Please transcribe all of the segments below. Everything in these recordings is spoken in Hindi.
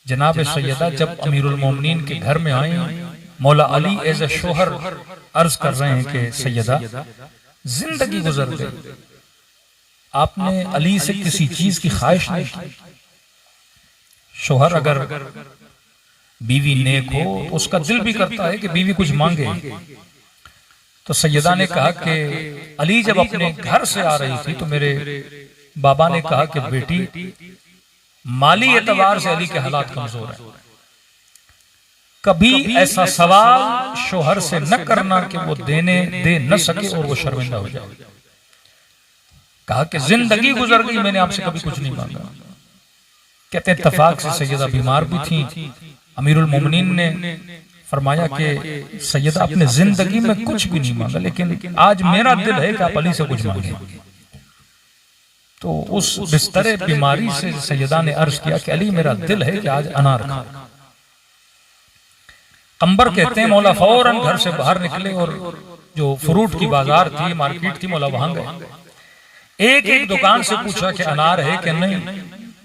जनाब सैयदा जब अमीरुल मोमिनीन के घर में आई, मौला अली एज ए शोहर अर्ज कर रहे हैं कि सैयदा जिंदगी गुजर गई, आपने अली से किसी चीज की ख्वाहिश नहीं की। शोहर अगर बीवी नेक हो तो उसका दिल भी करता है कि बीवी कुछ मांगे। तो सैयदा ने कहा कि अली जब अपने घर से आ रही थी तो मेरे बाबा ने कहा कि बेटी, माली एतबार से अली के हालात कमजोर हैं, कभी ऐसा सवाल शोहर से न करना कि वो देने दे न सके और वो शर्मिंदा हो जाए। कहा कि जिंदगी गुजर गई, मैंने आपसे कभी कुछ नहीं मांगा। कहते हैं इत्तेफाक से सैयदा बीमार भी थी। अमीरुल मोमिनीन ने फरमाया कि सैयदा आपने जिंदगी में कुछ भी नहीं मांगा, लेकिन आज मेरा दिल है कि आप अली से कुछ मांगे। तो उस बिस्तरे बीमारी से सैयदा ने अर्ज किया कि अली मेरा दिल है कि आज अनार खा। कंबर कहते हैं मौला फौरन घर से बाहर निकले और जो फ्रूट की बाजार थी, मार्केट थी, मौला वहां गए। एक एक दुकान से पूछा कि अनार है कि नहीं।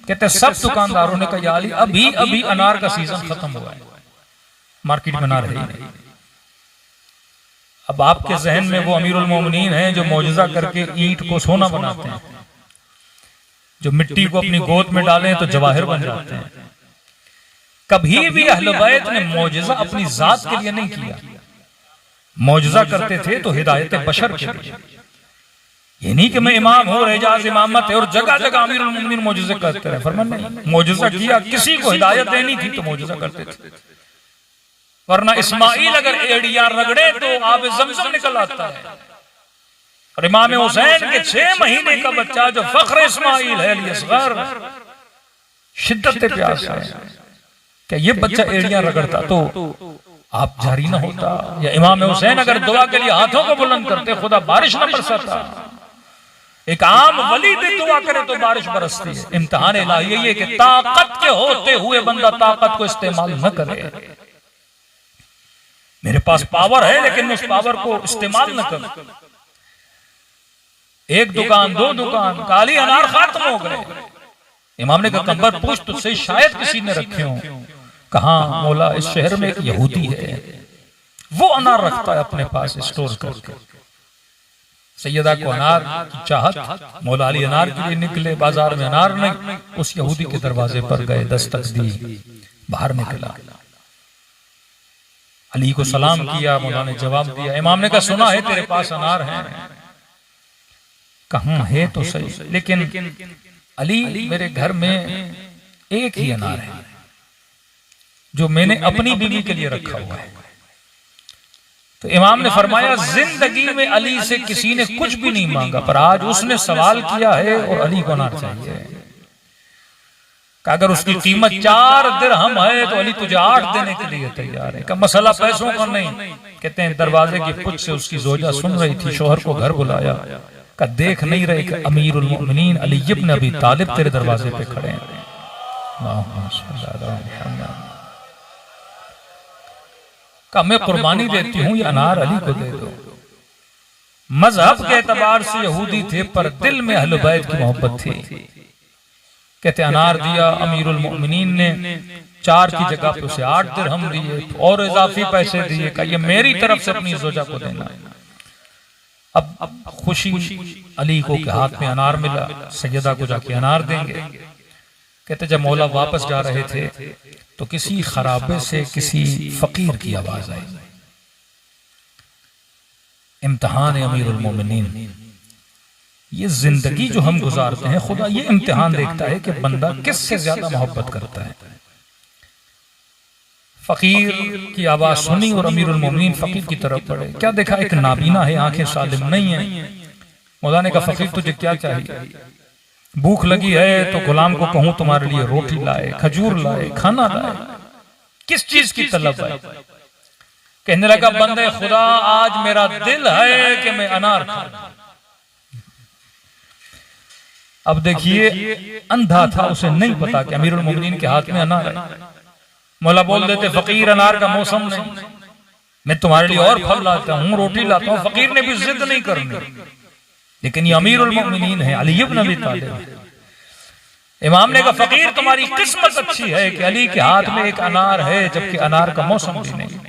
कहते सब दुकानदारों ने कहा या अली अभी अभी अनार का सीजन खत्म हुआ है, मार्केट में अनार है ही नहीं। अब आपके जहन में वो अमीरुल मोमिनीन हैं जो मौजज़ा करके ईंट को सोना बनाते हैं, जो मिट्टी को अपनी गोद में डालें तो जवाहिर बन जाते हैं। कभी भी अहले बैत ने मौजज़ा अपनी जात के लिए नहीं किया, मौजज़ा करते थे तो हिदायत बशर के लिए। ये नहीं कि मैं इमाम हूं, एजाज इमामत है और जगह जगह अमीरुल मोमिनीन मौजज़े करते रहे। फरमान नहीं, मौजज़ा किया, किसी को हिदायत देनी थी तो मौजज़ा करते थे। वरना इस्माइल अगर एड़ियां रगड़े तो आब ज़मज़म निकल आता है। और इमाम हुसैन के 6 महीने का बच्चा जो फख्र इस्माइल है अली असगर, शिद्दत प्यास है, क्या ये बच्चा एड़ियां रगड़ता तो आप जारी ना होता? या इमाम हुसैन अगर दुआ के लिए हाथों को बुलंद करते खुदा बारिश न बरसाता? एक आम वली भी दुआ करे तो बारिश बरसती है। इम्तिहान इलाही ये कि ताकत के होते हुए बंदा ताकत को इस्तेमाल न करे। मेरे पास पावर है लेकिन उस पावर को इस्तेमाल न कर। एक दुकान, 2 दुकान, काली अनार खत्म हो गए। इमाम ने कहा कंबर पूछ तुझसे शायद किसी ने रखे हो। कहा मौला इस शहर में एक यहूदी है, वो अनार रखता है अपने पास स्टोर करके। सैयदा को अनार की चाहत, मौला अली अनार के लिए निकले, बाजार में अनार नहीं, उस यहूदी के दरवाजे पर गए, दस्तक दी, बाहर निकला, अली को सलाम किया, मौला ने जवाब दिया। इमाम ने कहा सुना है तेरे पास अनार है। कहाँ है तो सही, लेकिन अली मेरे घर में एक ही अनार है जो मैंने अपनी बीवी के लिए रखा हुआ है। तो इमाम ने फरमाया जिंदगी में अली से किसी ने कुछ भी नहीं मांगा, पर आज उसने सवाल किया है और अली को अनार चाहिए। अगर उसकी कीमत 4 दिरहम है तो अली तुझे 8 देने के लिए तैयार है। का मसला पैसों का नहीं। कहते हैं दरवाजे की पुछ से उसकी जोजा सुन रही थी, शोहर को घर बुलाया, का देख नहीं रहे कि अमीरुल मोमिनीन अली इब्न अबी तालिब तेरे दरवाजे पे खड़े हैं। का मैं कुर्बानी देती हूँ, ये अनार अली को दे दो। मजहब के एतबार से यहूदी थे पर दिल में अहले बैत की मोहब्बत थी। कहते अनार दिया, अमीरुल मोमिनीन ने 4 की जगह पे उसे 8 दिरहम दिए और इजाफी पैसे दिए। का ये मेरी तरफ से अपनी जोजा को देना। अब खुशी अली को के हाथ में अनार मिला, सैयदा को जाके अनार देंगे। कहते जब मौला वापस जा रहे थे तो किसी खराबे से किसी फकीर की आवाज आई। इम्तिहान अमीरुल मोमिनीन, ये जिंदगी जो हम गुजारते हैं खुदा ये इम्तिहान देखता है कि बंदा किससे ज्यादा मोहब्बत करता है। फकीर की आवाज सुनी और अमीरुल मोमिनीन फकीर की तरफ बढ़े। क्या देखा, एक नाबीना है, आंखें सालिम नहीं है। मौला ने कहा फकीर तुझे क्या चाहिए? भूख लगी है तो गुलाम को कहूं तुम्हारे लिए रोटी लाए, खजूर लाए, खाना लाए, किस चीज की तलब है? कहने लगा बंदे खुदा आज मेरा दिल है कि मैं अनार खाऊं। अब देखिए अंधा था, उसे नहीं पता कि अमीरुल मोमिनीन के हाथ में अनार है। मौला बोल देते फकीर अनार का मौसम नहीं, मैं तुम्हारे लिए और फल लाता हूँ, रोटी लाता हूँ। फकीर ने भी जिद नहीं करनी, लेकिन ये अमीरुल मोमिनीन है, अली इब्न अबी तालिब। इमाम ने कहा फकीर तुम्हारी किस्मत अच्छी है कि अली के हाथ में एक अनार है, जबकि अनार का मौसम भी नहीं।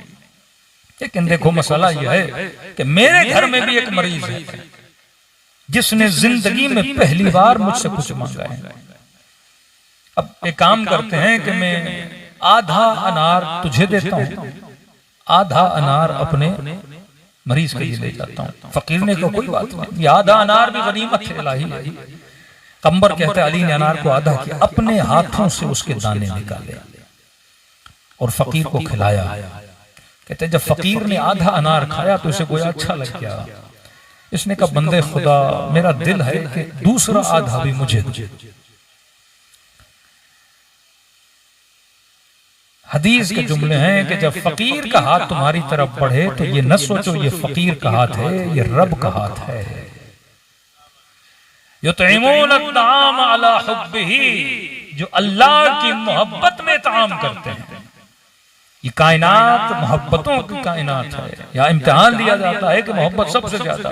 लेकिन देखो मसला यह है कि मेरे घर में भी एक मरीज है जिसने जिंदगी में पहली बार मुझसे कुछ मांगा है। अब एक काम करते हैं कि मैं आधा अनार तुझे देता हूं, आधा अनार अपने मरीज के लिए ले जाता हूं। फकीर ने कहा कोई बात नहीं, आधा अनार भी गनीमत है इलाही। कंबर कहते अली ने अनार को आधा किया, अपने हाथों से उसके दाने निकाले और फकीर को खिलाया। कहते जब फकीर ने आधा अनार खाया तो उसे गोया अच्छा लग गया। इसने कहा बंदे खुदा, मेरा दिल है कि दूसरा आधा भी मुझे दे। हदीस के जुमले हैं कि जब फकीर का हाथ तुम्हारी तरफ बढ़े तो ये न सोचो ये फकीर का हाथ है, ये रब का हाथ है। युतइमून अत्ताम अला हुब्बिही, जो अल्लाह की मोहब्बत में ताम करते हैं। ये कायनात मोहब्बतों की कायनात है। यहाँ इम्तिहान दिया जाता है कि मोहब्बत सबसे ज्यादा।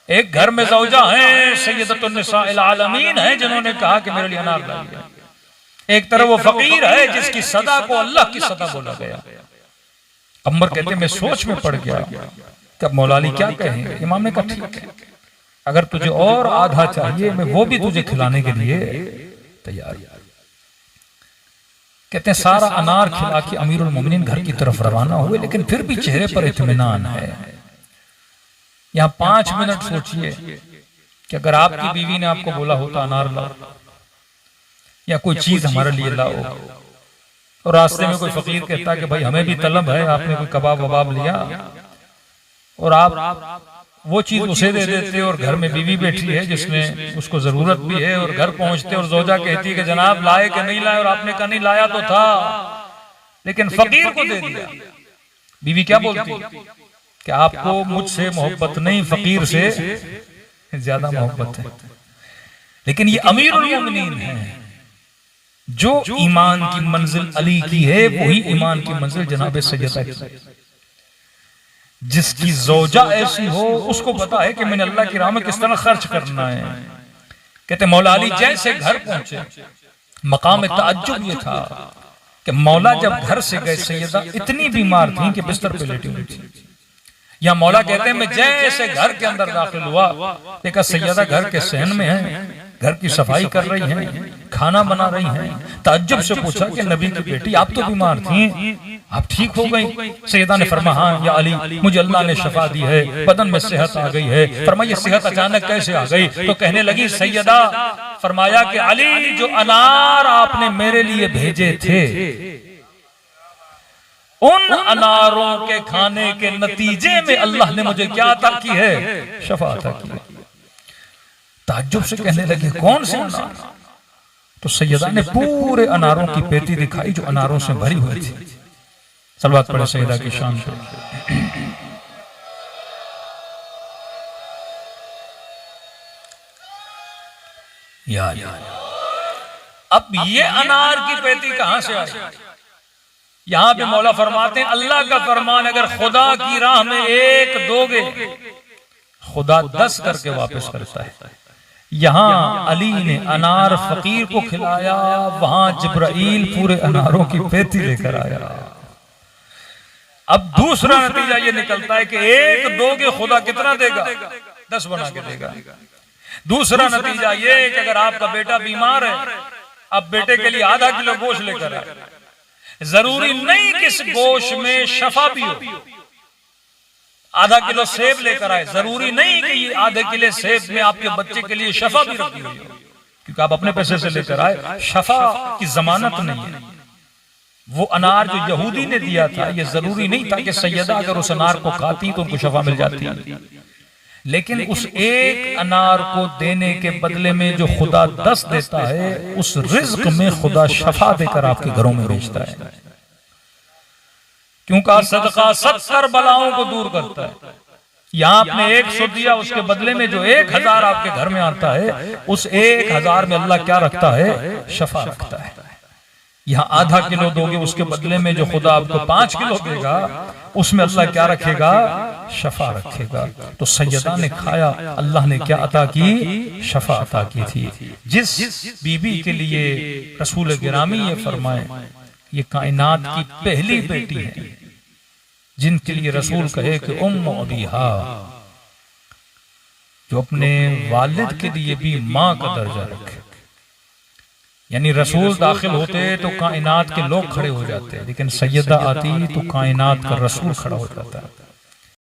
एक घर में ज़ौजा है, सय्यदतुन निसाइल आलमीन है, जिन्होंने कहा कि मेरे लिए अनार लाइए। एक तरफ वो फकीर है जिसकी सदा को अल्लाह की सदा बोला गया। अंबर कहते मैं सोच में पड़ गया कि अब मौला अली क्या कहेंगे। इमाम ने कहा ठीक है, अगर तुझे और आधा चाहिए मैं वो भी तुझे खिलाने के लिए तैयार। कहते हैं सारा अनार खिला के अमीरुल मोमिनीन घर की तरफ रवाना हुए, लेकिन फिर भी चेहरे पर इत्मीनान है। यहाँ 5 मिनट सोचिए कि अगर आपकी बीवी ने आपको बोला होता अनार लाओ या कोई चीज हमारे लिए लाओ, और रास्ते में कोई फकीर कहता कि भाई हमें भी तलब है, आपने कोई कबाब वबाब लिया, और आप वो चीज उसे दे देते और घर में बीवी बैठी है जिसमें उसको जरूरत भी है, और घर पहुंचते और जोजा कहती है कि जनाब लाए कि नहीं लाए, और आपने कहा नहीं लाया तो था लेकिन फकीर को दे दिया। बीवी क्या बोलती कि आपको मुझसे मोहब्बत नहीं, फकीर से ज्यादा मोहब्बत है। लेकिन ये अमीरुल मोमिनीन है, जो ईमान की मंजिल अली की है वही ईमान की मंजिल जनाब सैयदा की। जिसकी ज़ौजा ऐसी हो उसको पता है कि मैंने अल्लाह की राह में किस तरह खर्च करना है। कहते मौला अली जैसे घर पहुंचे, मकाम तअज्जुब ये था कि मौला जब घर से गए, सैयदा इतनी बीमार थी कि बिस्तर पे लेटी हुई थी। या मौला कहते हैं मैं जैसे घर के अंदर दाखिल हुआ, देखा सैयदा घर के सहन में है, घर की सफाई कर रही हैं, खाना बना रही हैं। ताज्जुब से पूछा कि नबी की बेटी आप तो बीमार थी, आप ठीक हो गई? सैयदा ने फरमाया हाँ या अली, मुझे अल्लाह ने शफा दी है, बदन में सेहत आ गई है। फरमाया सेहत अचानक कैसे आ गई? तो कहने लगी सैयदा, फरमाया कि अली जो अनार आपने मेरे लिए भेजे थे, उन अनारों के खाने के नतीजे में अल्लाह ने मुझे क्या अता की है? शफा अता की है। ताज्जुब से कहने लगे कौन से अनार? तो सैयदा ने पूरे अनारों की पेटी दिखाई जो अनारों से भरी हुई थी। सलवात पढ़े सैयदा की शान पे। अब ये अनार की पेटी कहां से आई? यहां पे मौला फरमाते हैं अल्लाह का फरमान, अगर खुदा की राह में एक दोगे खुदा 10 करके वापस करता है। यहां अली ने अनार फकीर को खिलाया, वहां जिब्राइल पूरे अनारों की पेटी लेकर आया। अब दूसरा नतीजा ये निकलता है कि एक दोगे खुदा कितना देगा? 10 बना के देगा। दूसरा नतीजा ये कि अगर आपका बेटा बीमार है, अब बेटे के लिए आधा किलो गोश्त लेकर आए। जरूरी नहीं कि इस गोश्त में शफा भी हो। आधा किलो सेब लेकर आए, जरूरी नहीं कि ये आधे किलो सेब में आपके बच्चे के लिए शफा भी रखी हुई हो, क्योंकि आप अपने पैसे से लेकर आए। शफा की जमानत नहीं है। वो अनार जो यहूदी ने दिया था, ये जरूरी नहीं था कि सैयदा अगर उस अनार को खाती तो उनको शफा मिल जाती, लेकिन उस एक अनार को देने के बदले में जो खुदा 10 देता है, उस रिज्क में खुदा शफा देकर आपके घरों में भेजता है। क्योंकि सदका 70 बलाओं को दूर करता है। यहाँ आपने 100 दिया, उसके बदले में जो 1000 आपके घर में आता है, उस 1000 में अल्लाह क्या रखता है? शफा रखता है। यहाँ आधा किलो दोगे, उसके बदले में जो खुदा आपको 5 किलो देगा, उसमें अल्लाह क्या रखेगा? शफा रखेगा। तो सैयदा ने खाया, अल्लाह ने क्या अता की? शफा अता की थी। जिस बीबी के लिए रसूल गिरामी ये फरमाए ये कायनात की पहली बेटी है, जिनके लिए रसूल कहे कि उम्म अबीहा, जो अपने वालिद के लिए भी माँ का दर्जा रखे। यानी रसूल दाखिल होते तो कायनात के लोग खड़े हो जाते, लेकिन सैयदा आती तो कायनात का रसूल खड़ा हो जाता है।